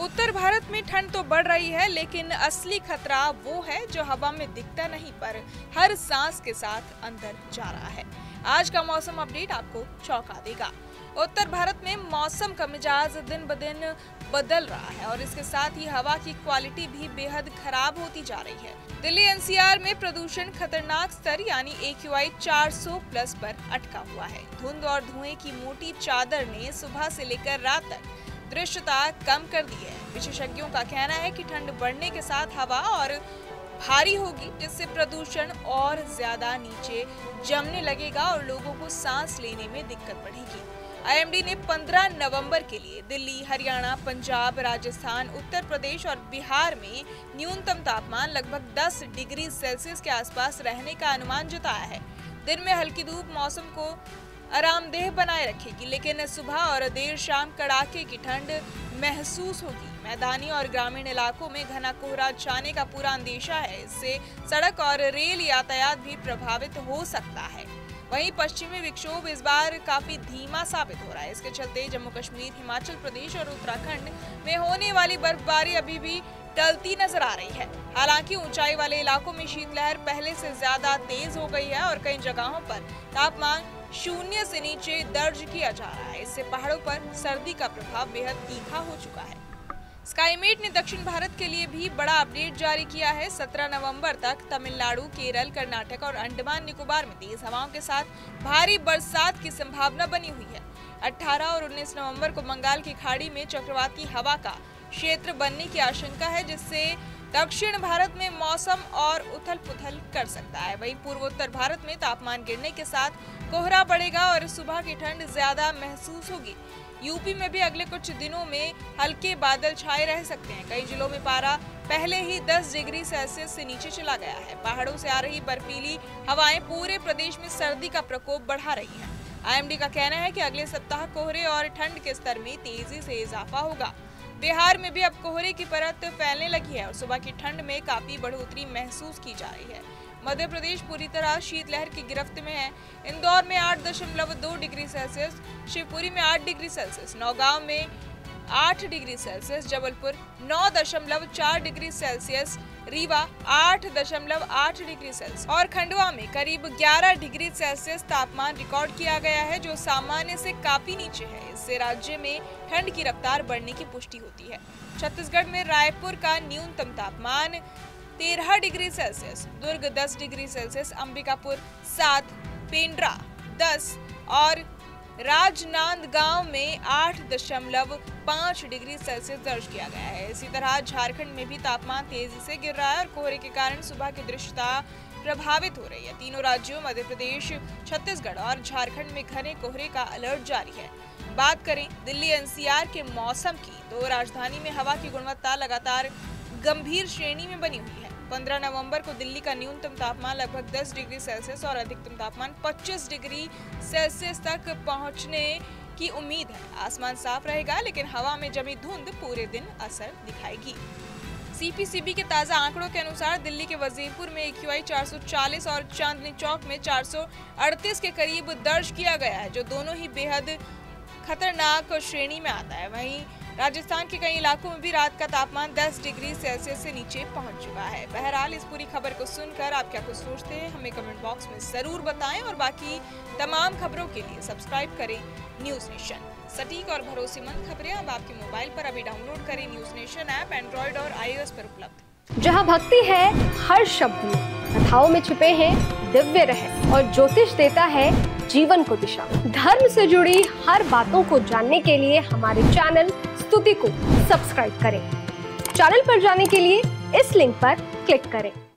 उत्तर भारत में ठंड तो बढ़ रही है, लेकिन असली खतरा वो है जो हवा में दिखता नहीं पर हर सांस के साथ अंदर जा रहा है। आज का मौसम अपडेट आपको चौंका देगा। उत्तर भारत में मौसम का मिजाज दिन ब दिन बदल रहा है और इसके साथ ही हवा की क्वालिटी भी बेहद खराब होती जा रही है। दिल्ली एनसीआर में प्रदूषण खतरनाक स्तर यानी AQI 400+ पर अटका हुआ है। धुंध और धुएं की मोटी चादर ने सुबह से लेकर रात तक दृश्यता कम कर दी है। विशेषज्ञों का कहना है कि ठंड बढ़ने के साथ हवा और भारी होगी, जिससे प्रदूषण और ज्यादा नीचे जमने लगेगा और लोगों को सांस लेने में दिक्कत बढ़ेगी। IMD ने 15 नवंबर के लिए दिल्ली, हरियाणा, पंजाब, राजस्थान, उत्तर प्रदेश और बिहार में न्यूनतम तापमान लगभग 10 डिग्री सेल्सियस के आसपास रहने का अनुमान जताया है। दिन में हल्की धूप मौसम को आरामदेह बनाए रखेगी, लेकिन सुबह और देर शाम कड़ाके की ठंड महसूस होगी। मैदानी और ग्रामीण इलाकों में घना कोहरा छाने का पूरा अंदेशा है। इससे सड़क और रेल यातायात भी प्रभावित हो सकता है। वहीं पश्चिमी विक्षोभ इस बार काफी धीमा साबित हो रहा है। इसके चलते जम्मू कश्मीर, हिमाचल प्रदेश और उत्तराखंड में होने वाली बर्फबारी अभी भी टलती नजर आ रही है। हालांकि ऊंचाई वाले इलाकों में शीतलहर पहले से ज्यादा तेज हो गई है और कई जगहों पर तापमान 0 से नीचे दर्ज किया जा रहा है। इससे पहाड़ों पर सर्दी का प्रभाव बेहद तीखा हो चुका है। स्काईमेट ने दक्षिण भारत के लिए भी बड़ा अपडेट जारी किया है। 17 नवंबर तक तमिलनाडु, केरल, कर्नाटक और अंडमान निकोबार में तेज हवाओं के साथ भारी बरसात की संभावना बनी हुई है। 18 और 19 नवंबर को बंगाल की खाड़ी में चक्रवाती हवा का क्षेत्र बनने की आशंका है, जिससे दक्षिण भारत में मौसम और उथल पुथल कर सकता है। वहीं पूर्वोत्तर भारत में तापमान गिरने के साथ कोहरा बढ़ेगा और सुबह की ठंड ज्यादा महसूस होगी। यूपी में भी अगले कुछ दिनों में हल्के बादल छाए रह सकते हैं। कई जिलों में पारा पहले ही 10 डिग्री सेल्सियस से नीचे चला गया है। पहाड़ों से आ रही बर्फीली हवाएं पूरे प्रदेश में सर्दी का प्रकोप बढ़ा रही हैं। IMD का कहना है कि अगले सप्ताह कोहरे और ठंड के स्तर में तेजी से इजाफा होगा। बिहार में भी अब कोहरे की परत फैलने लगी है और सुबह की ठंड में काफी बढ़ोतरी महसूस की जा रही है। मध्य प्रदेश पूरी तरह शीतलहर की गिरफ्त में है। इंदौर में 8.2 डिग्री सेल्सियस, शिवपुरी में 8 डिग्री सेल्सियस, नौगांव में 8 degree Celsius, Jabalpur 9.4 degree Celsius, Rewa 8.8 degree Celsius और खंडवा में करीब 11 डिग्री सेल्सियस तापमान रिकॉर्ड किया गया है, जो सामान्य से काफी नीचे है। इससे राज्य में ठंड की रफ्तार बढ़ने की पुष्टि होती है। छत्तीसगढ़ में रायपुर का न्यूनतम तापमान 13 डिग्री सेल्सियस, दुर्ग 10 डिग्री सेल्सियस, अंबिकापुर 7, पेंड्रा 10 और राजनांदगांव में 8.5 डिग्री सेल्सियस दर्ज किया गया है। इसी तरह झारखंड में भी तापमान तेजी से गिर रहा है और कोहरे के कारण सुबह की दृश्यता प्रभावित हो रही है। तीनों राज्यों मध्य प्रदेश, छत्तीसगढ़ और झारखंड में घने कोहरे का अलर्ट जारी है। बात करें दिल्ली NCR के मौसम की, तो राजधानी में हवा की गुणवत्ता लगातार गंभीर श्रेणी में बनी हुई है। 15 नवंबर को दिल्ली का न्यूनतम तापमान लगभग 10 डिग्री सेल्सियस और अधिकतम तापमान 25 डिग्री सेल्सियस तक पहुंचने की उम्मीद है। आसमान साफ रहेगा, लेकिन हवा में जमी धुंध पूरे दिन असर दिखाएगी। CPCB के ताज़ा आंकड़ों के अनुसार दिल्ली के वजीरपुर में AQI 440 और चांदनी चौक में 438 के करीब दर्ज किया गया है, जो दोनों ही बेहद खतरनाक श्रेणी में आता है। वहीं राजस्थान के कई इलाकों में भी रात का तापमान 10 डिग्री सेल्सियस से नीचे पहुंच चुका है। बहरहाल इस पूरी खबर को सुनकर आप क्या कुछ सोचते हैं, हमें कमेंट बॉक्स में जरूर बताएं और बाकी तमाम खबरों के लिए सब्सक्राइब करें न्यूज नेशन। सटीक और भरोसेमंद खबरें अब आपके मोबाइल पर अभी डाउनलोड करें। न्यूज नेशन ऐप एंड्रॉइड और iOS पर उपलब्ध। जहाँ भक्ति है हर शब्द में, कथाओं में छिपे हैं दिव्य रहस्य और ज्योतिष देता है जीवन को दिशा। धर्म से जुड़ी हर बातों को जानने के लिए हमारे चैनल स्तुति को सब्सक्राइब करें। चैनल पर जाने के लिए इस लिंक पर क्लिक करें।